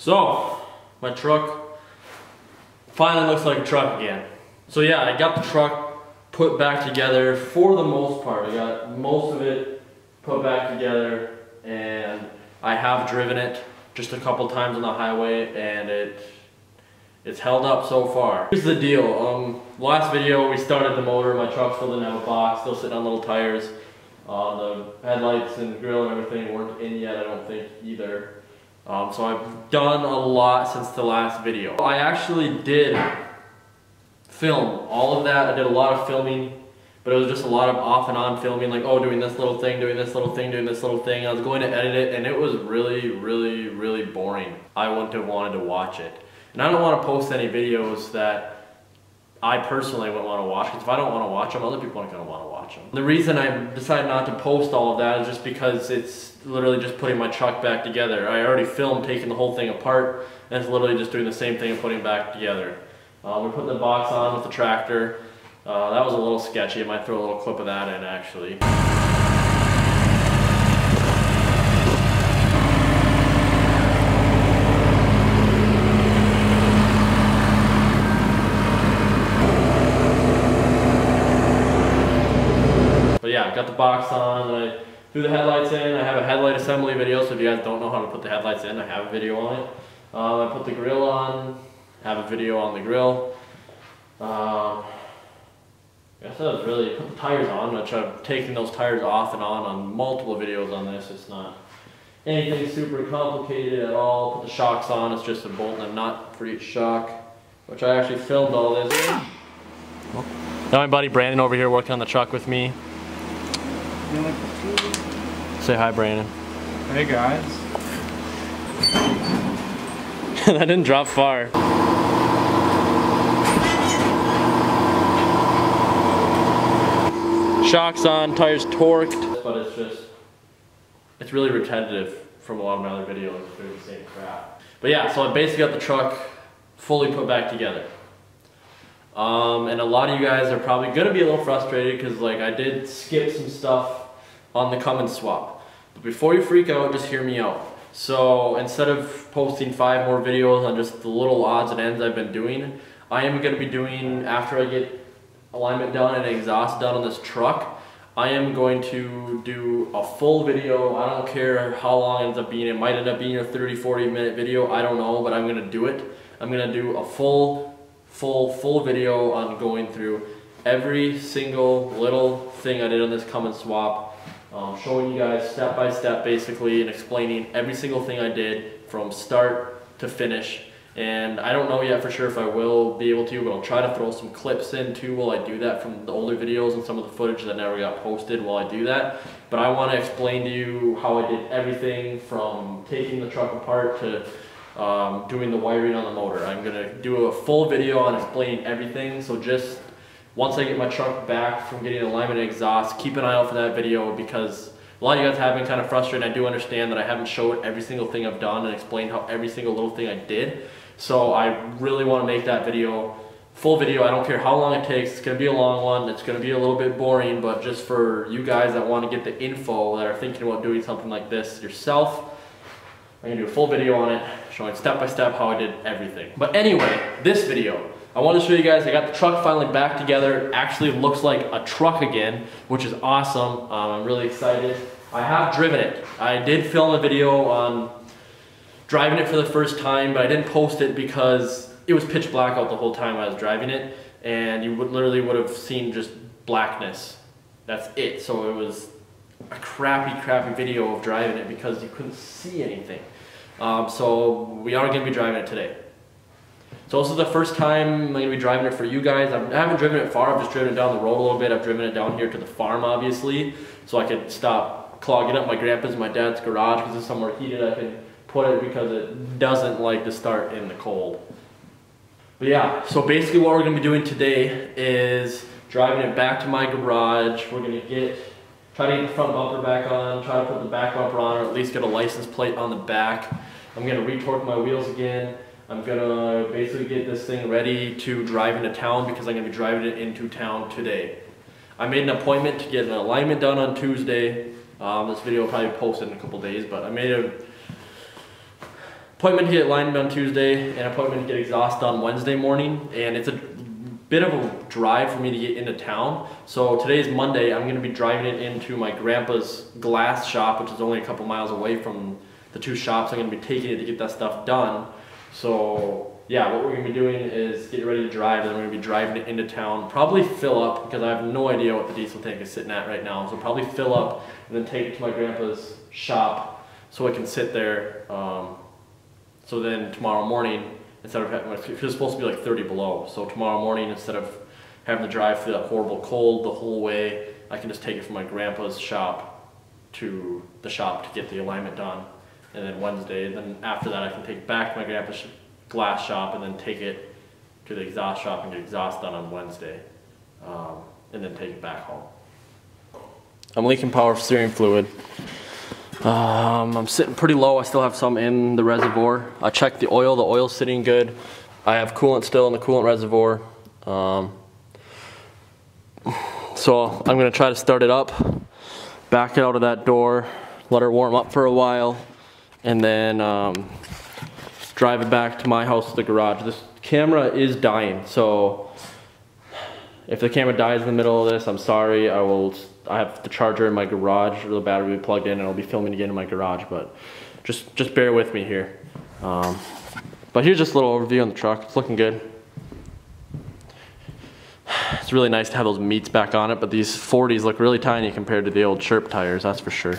So, my truck finally looks like a truck again. So yeah, I got the truck put back together for the most part. I got most of it put back together, and I have driven it just a couple times on the highway, and it's held up so far. Here's the deal. Last video we started the motor. My truck still didn't have a box, still sitting on little tires. The headlights and grill and everything weren't in yet, I don't think either. So I've done a lot since the last video. I actually did film all of that. I did a lot of filming, but it was just a lot of off and on filming, like, oh, doing this little thing, doing this little thing, doing this little thing. I was going to edit it, and it was really boring. I wouldn't have wanted to watch it. And I don't want to post any videos that I personally wouldn't want to watch, because if I don't want to watch them, other people aren't going to want to watch them. The reason I decided not to post all of that is just because it's literally just putting my truck back together. I already filmed taking the whole thing apart, and it's literally just doing the same thing and putting it back together. We're putting the box on with the tractor. That was a little sketchy. I might throw a little clip of that in, actually. But yeah, got the box on, and I threw the headlights in. I have a headlight assembly video, so if you guys don't know how to put the headlights in, I have a video on it. I put the grill on, have a video on the grill. I guess that was really, put the tires on, which I've taken those tires off and on multiple videos on this. It's not anything super complicated at all. Put the shocks on, it's just a bolt and a nut for each shock, which I actually filmed all this. Now my buddy Brandon over here working on the truck with me. Say hi, Brandon. Hey guys. That didn't drop far. Shocks on, tires torqued. But it's really repetitive from a lot of my other videos doing the same crap. But yeah, so I basically got the truck fully put back together. And a lot of you guys are probably gonna be a little frustrated because like I did skip some stuff on the Fummins swap. But before you freak out, just hear me out. So instead of posting 5 more videos on just the little odds and ends I've been doing, I am gonna be doing, after I get alignment done and exhaust done on this truck, I am going to do a full video. I don't care how long it ends up being. It might end up being a 30-40 minute video, I don't know, but I'm gonna do it. I'm gonna do a full video on going through every single little thing I did on this Fummins swap, showing you guys step by step basically, and explaining every single thing I did from start to finish. And I don't know yet for sure if I will be able to, but I'll try to throw some clips in too while I do that from the older videos and some of the footage that never got posted while I do that. But I want to explain to you how I did everything from taking the truck apart to doing the wiring on the motor. I'm going to do a full video on explaining everything, so just once I get my truck back from getting alignment and exhaust, keep an eye out for that video, because a lot of you guys have been kind of frustrated. I do understand that I haven't showed every single thing I've done and explained how every single little thing I did. So I really want to make that video, full video. I don't care how long it takes. It's going to be a long one. It's going to be a little bit boring, but just for you guys that want to get the info, that are thinking about doing something like this yourself, I'm going to do a full video on it, showing step by step how I did everything. But anyway, this video, I want to show you guys, I got the truck finally back together. It actually looks like a truck again, which is awesome. I'm really excited. I have driven it. I did film a video on driving it for the first time, but I didn't post it because it was pitch black out the whole time I was driving it, and you literally would have seen just blackness. That's it. So it was a crappy video of driving it because you couldn't see anything. So we are going to be driving it today. So this is the first time I'm going to be driving it for you guys. I haven't driven it far. I've just driven it down the road a little bit. I've driven it down here to the farm, obviously, so I could stop clogging up my grandpa's and my dad's garage, because it's somewhere heated I can put it, because it doesn't like to start in the cold. But yeah, so basically what we're going to be doing today is driving it back to my garage. We're going to try to get the front bumper back on, try to put the back bumper on, or at least get a license plate on the back. I'm going to retorque my wheels again. I'm going to basically get this thing ready to drive into town, because I'm going to be driving it into town today. I made an appointment to get an alignment done on Tuesday. This video will probably be posted in a couple days, but I made appointment to get alignment on Tuesday and appointment to get exhaust done Wednesday morning, and it's a bit of a drive for me to get into town. So today's Monday, I'm gonna be driving it into my grandpa's glass shop, which is only a couple miles away from the two shops. I'm gonna be taking it to get that stuff done. So yeah, what we're gonna be doing is getting ready to drive, and then we're gonna be driving it into town. Probably fill up, because I have no idea what the diesel tank is sitting at right now. So probably fill up and then take it to my grandpa's shop so it can sit there. So then tomorrow morning, instead of having, it was supposed to be like 30 below. So tomorrow morning, instead of having to drive through that horrible cold the whole way, I can just take it from my grandpa's shop to the shop to get the alignment done. And then Wednesday, then after that I can take it back to my grandpa's glass shop and then take it to the exhaust shop and get exhaust done on Wednesday. And then take it back home. I'm leaking power steering fluid. I'm sitting pretty low. I still have some in the reservoir. I checked the oil's sitting good. I have coolant still in the coolant reservoir. So I'm gonna try to start it up, back it out of that door, let her warm up for a while, and then drive it back to my house to the garage. This camera is dying, so if the camera dies in the middle of this, I'm sorry. I have the charger in my garage, or the battery will be plugged in, and I'll be filming again in my garage, but just bear with me here. But here's just a little overview on the truck. It's looking good. It's really nice to have those meats back on it, but these 40s look really tiny compared to the old Sherp tires, that's for sure.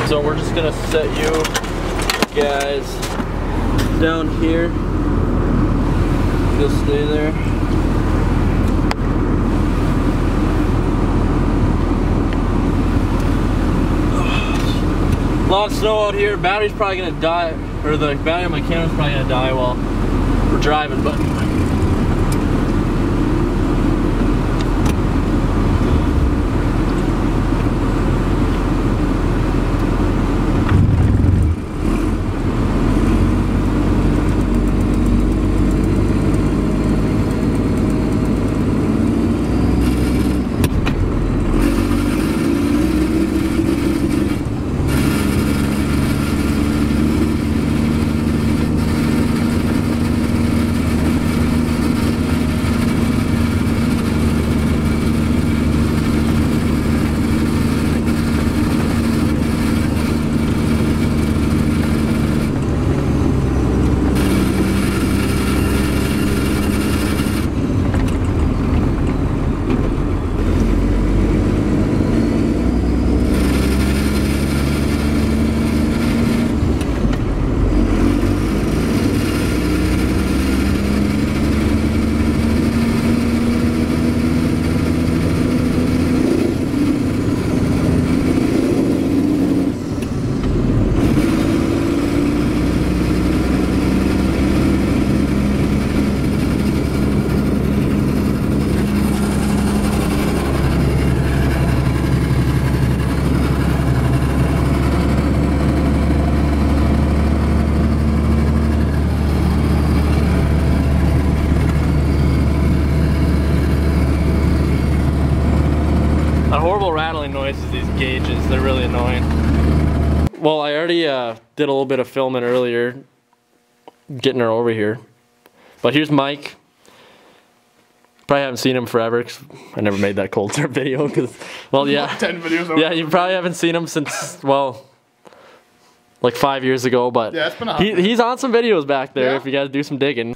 So we're just gonna set you guys down here. You'll stay there. A lot of snow out here. Battery's probably gonna die, or the battery on my camera's probably gonna die while we're driving, but horrible rattling noises, these gauges, they're really annoying. Well, I already did a little bit of filming earlier, getting her over here. But here's Mike. Probably haven't seen him forever, 'cause I never made that cold start video, because, well, yeah. 10 videos over. Yeah, you probably haven't seen him since, well, like 5 years ago, but yeah, it's been a hot he's on some videos back there, yeah. if you guys do some digging.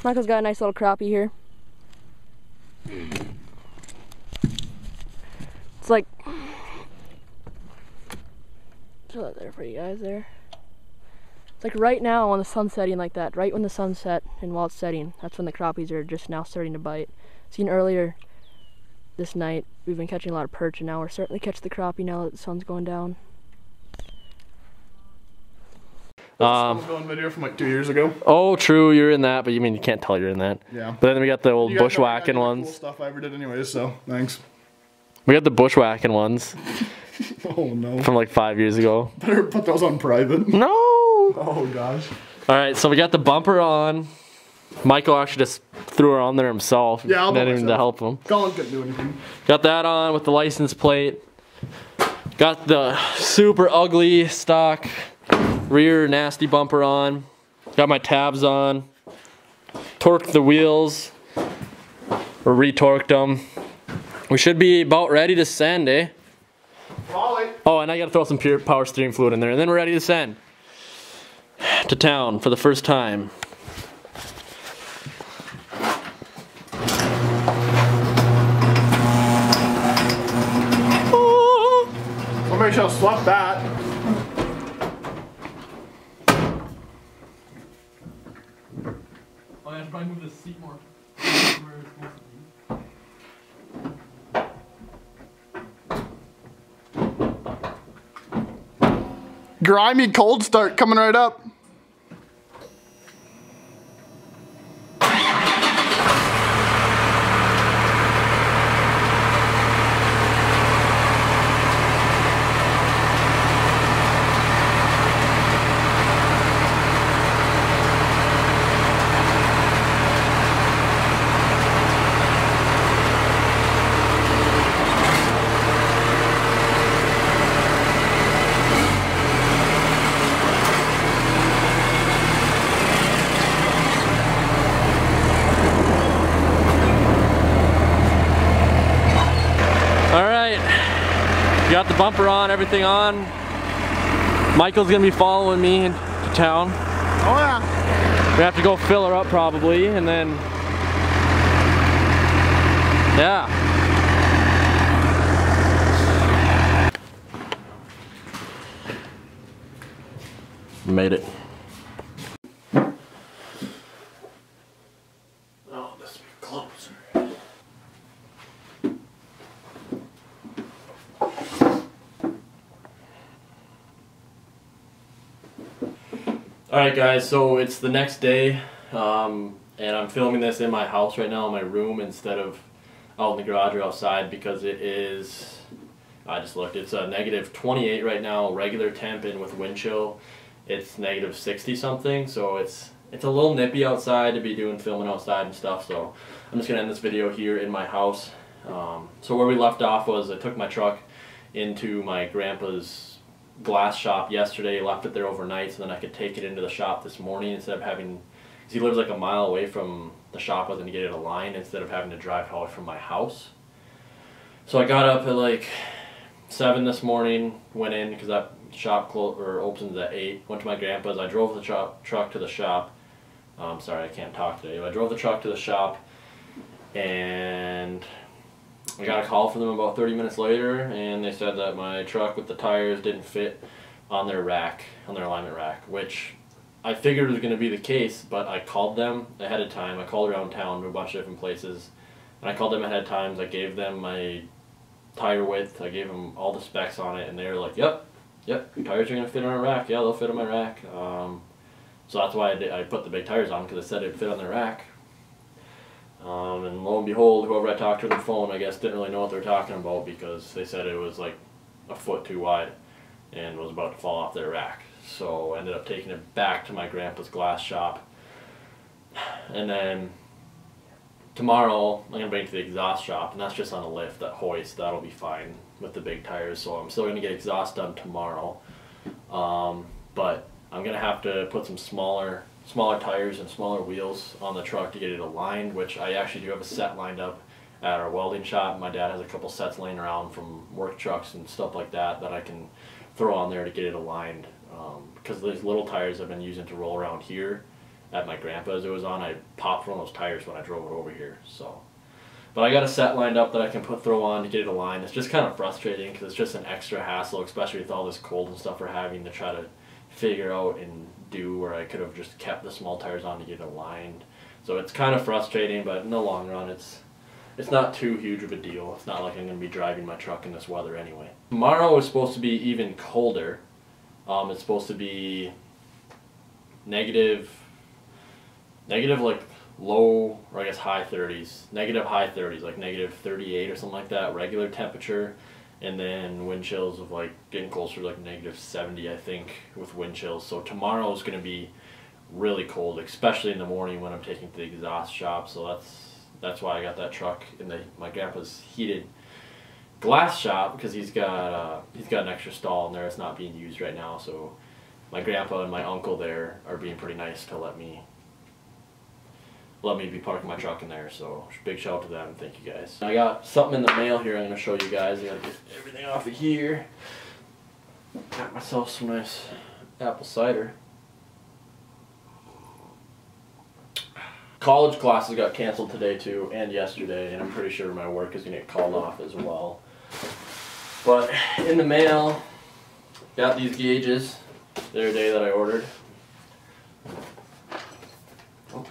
Michael's got a nice little crappie here. It's like, show that there for you guys there. It's like right now when the sun's setting like that, right when the sun's set and while it's setting, that's when the crappies are just now starting to bite. Seen earlier this night, we've been catching a lot of perch, and now we're starting to catch the crappie now that the sun's going down. Film video from like 2 years ago. Oh, true, you're in that, but you mean you can't tell you're in that. Yeah. But then we got the old bushwhacking ones. Cool stuff I ever did anyways, so thanks. We got the bushwhacking ones. Oh no. From like 5 years ago. Better put those on private. No! Oh gosh. Alright, so we got the bumper on. Michael actually just threw her on there himself. Yeah, I'll didn't even to help him. Colin couldn't do anything. Got that on with the license plate. Got the super ugly stock rear nasty bumper on. Got my tabs on. Torqued the wheels. Or retorqued them. We should be about ready to send, eh? Raleigh. Oh, and I gotta throw some pure power steering fluid in there, and then we're ready to send to town for the first time. Somebody shall swap that. Oh, I should probably move this seat more. Grimy cold start coming right up. Got the bumper on, everything on. Michael's gonna be following me into town. Oh yeah. We have to go fill her up probably, and then yeah. Made it. Oh, this will be closer. Alright guys, so it's the next day, and I'm filming this in my house right now in my room instead of out in the garage or outside because it is, I just looked, it's a negative 28 right now, regular temp, and with wind chill it's negative 60 something, so it's a little nippy outside to be doing filming outside and stuff, so I'm just going to end this video here in my house. So where we left off was I took my truck into my grandpa's glass shop yesterday, left it there overnight so then I could take it into the shop this morning instead of having, because he lives like a mile away from the shop, I was going to get it aligned instead of having to drive out from my house. So I got up at like 7 this morning, went in because that shop opens at 8, went to my grandpa's, I drove the truck to the shop. Sorry, I can't talk today. I drove the truck to the shop and I got a call from them about 30 minutes later, and they said that my truck with the tires didn't fit on their rack, on their alignment rack, which I figured was going to be the case, but I called them ahead of time. I called around town to a bunch of different places, and I called them ahead of time. I gave them my tire width, I gave them all the specs on it, and they were like, yep, your tires are going to fit on a rack. Yeah, they'll fit on my rack. So that's why I put the big tires on, because I said it'd fit on their rack. And lo and behold, whoever I talked to on the phone, I guess, didn't really know what they were talking about because they said it was like a foot too wide and was about to fall off their rack. So I ended up taking it back to my grandpa's glass shop. And then tomorrow I'm going to bring it to the exhaust shop, and that's just on a lift, that hoist. That'll be fine with the big tires. So I'm still going to get exhaust done tomorrow. But I'm going to have to put some smaller tires and smaller wheels on the truck to get it aligned, which I actually do have a set lined up at our welding shop. My dad has a couple sets laying around from work trucks and stuff like that I can throw on there to get it aligned, because these little tires I've been using to roll around here, at my grandpa's it was on. I popped one of those tires when I drove it over here. So, but I got a set lined up that I can throw on to get it aligned. It's just kind of frustrating because it's just an extra hassle, especially with all this cold and stuff we're having to try to figure out and do, where I could have just kept the small tires on to get it aligned. So it's kind of frustrating, but in the long run it's not too huge of a deal. It's not like I'm going to be driving my truck in this weather anyway. Tomorrow is supposed to be even colder. It's supposed to be negative like low, or I guess high 30s, negative high 30s, like negative 38 or something like that, regular temperature, and then wind chills of like getting closer to like negative 70, I think, with wind chills. So tomorrow is going to be really cold, especially in the morning when I'm taking to the exhaust shop. So that's why I got that truck in my grandpa's heated glass shop, because he's got an extra stall in there that's not being used right now. So my grandpa and my uncle there are being pretty nice to let me be parking my truck in there. So big shout out to them. Thank you guys. I got something in the mail here I'm going to show you guys. I got to get everything off of here. Got myself some nice apple cider. College classes got canceled today too, and yesterday, and I'm pretty sure my work is going to get called off as well. But in the mail, got these gauges the other day that I ordered. Oh.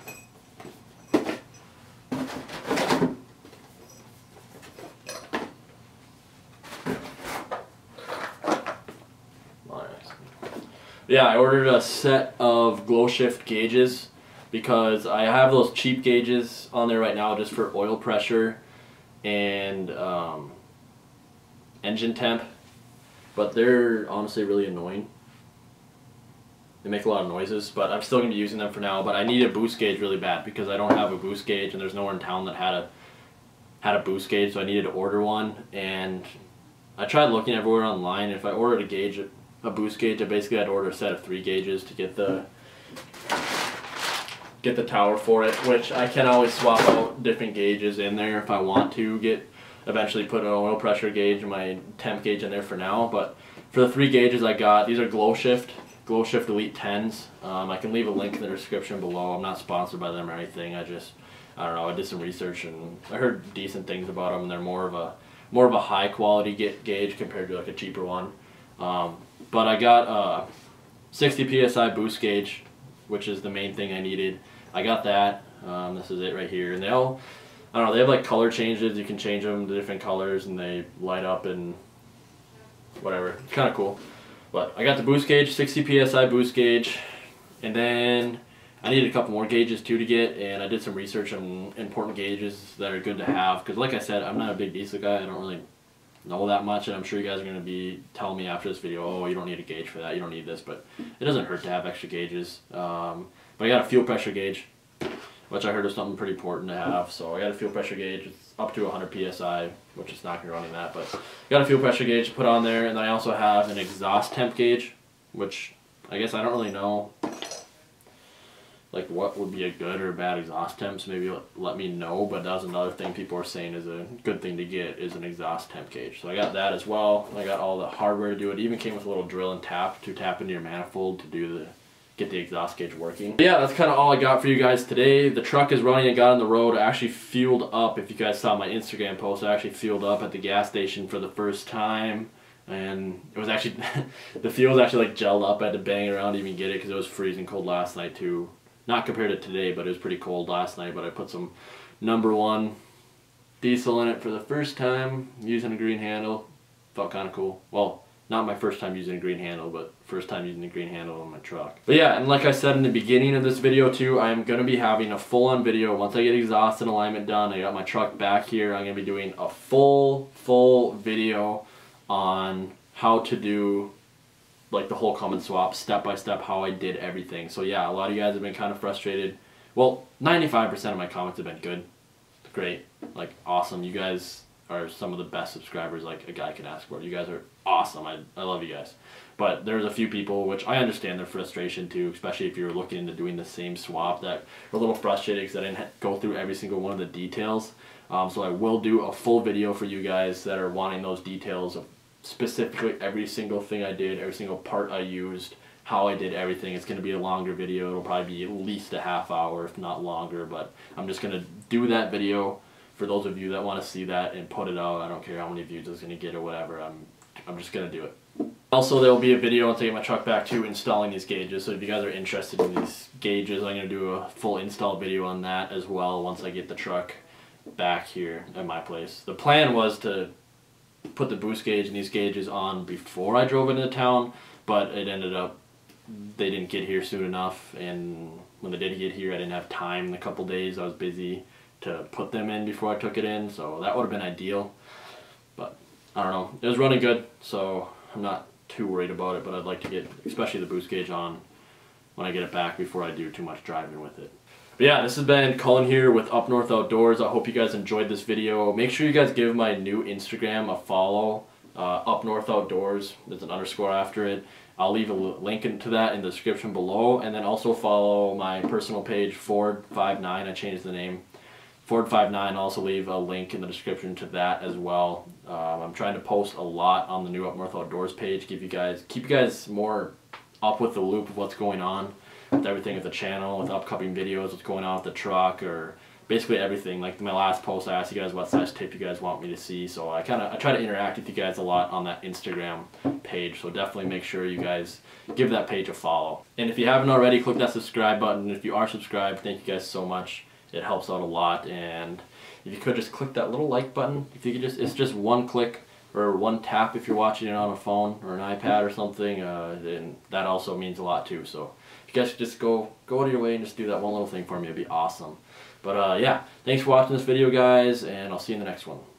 Yeah, I ordered a set of glow shift gauges because I have those cheap gauges on there right now just for oil pressure and engine temp, but they're honestly really annoying. They make a lot of noises, but I'm still going to be using them for now. But I need a boost gauge really bad because I don't have a boost gauge, and there's nowhere in town that had a boost gauge, so I needed to order one. And I tried looking everywhere online. If I ordered a boost gauge, I basically had to order a set of 3 gauges to get the tower for it, which I can always swap out different gauges in there if I want to eventually put an oil pressure gauge and my temp gauge in there for now. But for the 3 gauges I got, these are Glow Shift Elite 10s. I can leave a link in the description below. I'm not sponsored by them or anything. I don't know, I did some research and I heard decent things about them, and they're more of a high quality gauge compared to like a cheaper one. But I got a 60 psi boost gauge, which is the main thing I needed. I got that. This is it right here, and they all, I don't know, they have like color changes. You can change them to different colors and they light up and whatever. It's kind of cool. But I got the boost gauge, 60 psi boost gauge, and then I needed a couple more gauges too to get, and I did some research on important gauges that are good to have, because like I said, I'm not a big diesel guy. I don't really know that much, and I'm sure you guys are going to be telling me after this video, oh, you don't need a gauge for that, you don't need this, but it doesn't hurt to have extra gauges. But I got a fuel pressure gauge, which I heard is something pretty important to have. So I got a fuel pressure gauge. It's up to 100 psi, which is not going to be running that, but I got a fuel pressure gauge to put on there, and I also have an exhaust temp gauge, which I guess I don't really know like what would be a good or bad exhaust temp, so maybe let me know. But that's another thing people are saying is a good thing to get, is an exhaust temp gauge. So I got that as well. I got all the hardware to do it. It even came with a little drill and tap to tap into your manifold to get the exhaust gauge working. But yeah, that's kind of all I got for you guys today. The truck is running. I got on the road. I actually fueled up. If you guys saw my Instagram post, I actually fueled up at the gas station for the first time. And it was actually, the fuel was actually like gelled up. I had to bang it around to even get it because it was freezing cold last night too. Not compared to today, but it was pretty cold last night. But I put some #1 diesel in it for the first time using a green handle. Felt kind of cool. Well, not my first time using a green handle, but first time using a green handle on my truck. But yeah, and like I said in the beginning of this video too, I'm going to be having a full-on video. Once I get exhaust and alignment done, I got my truck back here, I'm going to be doing a full video on how to do like the whole Cummins swap, step by step, how I did everything. So yeah, a lot of you guys have been kind of frustrated. Well, 95% of my comments have been good. Great. Like, awesome. You guys are some of the best subscribers like a guy can ask for. You guys are awesome. I love you guys. But there's a few people, which I understand their frustration too, especially if you're looking into doing the same swap, that are a little frustrated because I didn't go through every single one of the details. So I will do a full video for you guys that are wanting those details of specifically every single thing I did, every single part I used, how I did everything. It's going to be a longer video. It'll probably be at least a half hour, if not longer, but I'm just going to do that video for those of you that want to see that and put it out. I don't care how many views it's going to get or whatever. I'm just going to do it. Also, there will be a video once I get my truck back too, installing these gauges. So if you guys are interested in these gauges, I'm going to do a full install video on that as well once I get the truck back here at my place. The plan was to put the boost gauge and these gauges on before I drove into town, but it ended up they didn't get here soon enough, and when they did get here I didn't have time in a couple days. I was busy to put them in before I took it in, so that would have been ideal, but I don't know. It was running good, so I'm not too worried about it, but I'd like to get especially the boost gauge on when I get it back before I do too much driving with it. But yeah, this has been Cullen here with Up North Outdoors. I hope you guys enjoyed this video. Make sure you guys give my new Instagram a follow, Up North Outdoors. There's an underscore after it. I'll leave a link to that in the description below, and then also follow my personal page, Ford59. I changed the name. Ford59. I'll also leave a link in the description to that as well. I'm trying to post a lot on the new Up North Outdoors page. Keep you guys more up with the loop of what's going on with everything with the channel, with upcoming videos, what's going on with the truck, or basically everything. Like my last post, I asked you guys what size tip you guys want me to see, so I try to interact with you guys a lot on that Instagram page, so definitely make sure you guys give that page a follow. And if you haven't already, click that subscribe button. If you are subscribed, thank you guys so much. It helps out a lot, and if you could just click that little like button, if you could it's just one click or one tap if you're watching it on a phone or an iPad or something, then that also means a lot too. So if you guys could just go out of your way and just do that one little thing for me, it'd be awesome. But yeah, thanks for watching this video, guys, and I'll see you in the next one.